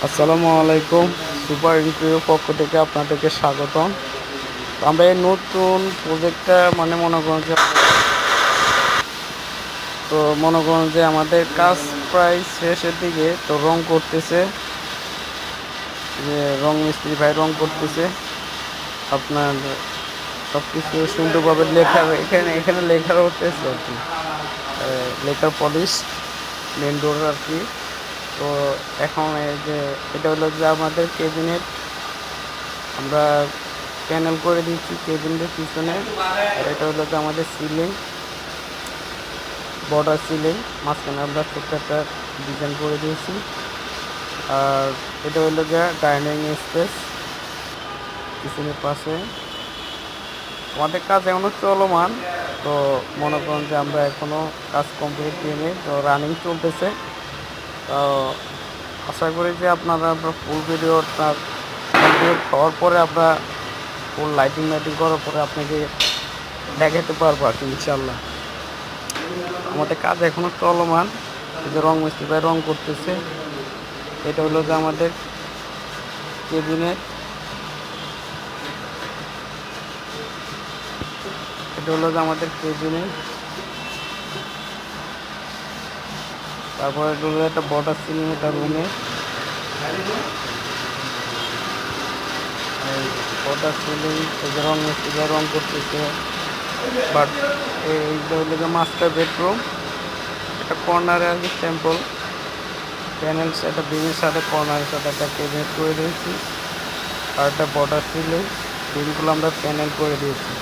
আসসালামু আলাইকুম। Super interview পক্ষ থেকে আপনাদেরকে স্বাগতম। তো আমরা এই নতুন প্রজেক্টটা মনে করুন যে আমাদের কাজ প্রায় শেষের দিকে। তো রং করতেছে, যে রং মিস্ত্রি ভাই রং করতেছে। আপনার সব কিছু সুন্দরভাবে লেখার এখানে এখানে লেখার উঠতেছে আর কি, লেখার পলিশ মেন ডোর আর কি। তো এখন এই যে এটা হলো যে আমাদের কেবিনেট, আমরা প্যানেল করে দিচ্ছি কেবিনের পিছনে। আর এটা হলো যে আমাদের সিলিং, বর্ডার সিলিং, মাঝখানে আমরা ছোট্ট একটা ডিজাইন করে দিয়েছি। আর এটা হলো গিয়ে ডাইনিং স্পেস কিচেনের পাশে। আমাদের কাজ এখনও চলমান। তো মনে করুন যে আমরা এখনও কাজ কমপ্লিট দিইনি, তো রানিং চলতেছে। তো আশা করি যে আপনারা ফুল ভিডিওটা কমপ্লিট হওয়ার পরে আমরা ফুল লাইটিং করার পরে আপনাকে দেখাতে পারবো আর কি, ইনশাল্লাহ। আমাদের কাজ এখনও চলমান। যে রং মিস্ত্রি ভাই রং করতেছে। এটা হলো যে আমাদের কেবিনেট, এটা হলো যে আমাদের কেবিনেট। তারপরে এটা হলো একটা বর্ডার সিলিং, এটা রুমে বর্ডার সিলিং। এই যে রং মিস্ত্রি ভাই রং করতেছে। বাট এইটা হলো যে মাস্টার বেডরুম, একটা কর্নারে আর কি স্যাম্পল প্যানেল, একটা বিমের সাথে কর্নারের সাথে একটা কেবিনেট করে দিয়েছি। আর একটা বর্ডার সিলিং, বিমগুলো আমরা প্যানেল করে দিয়েছি।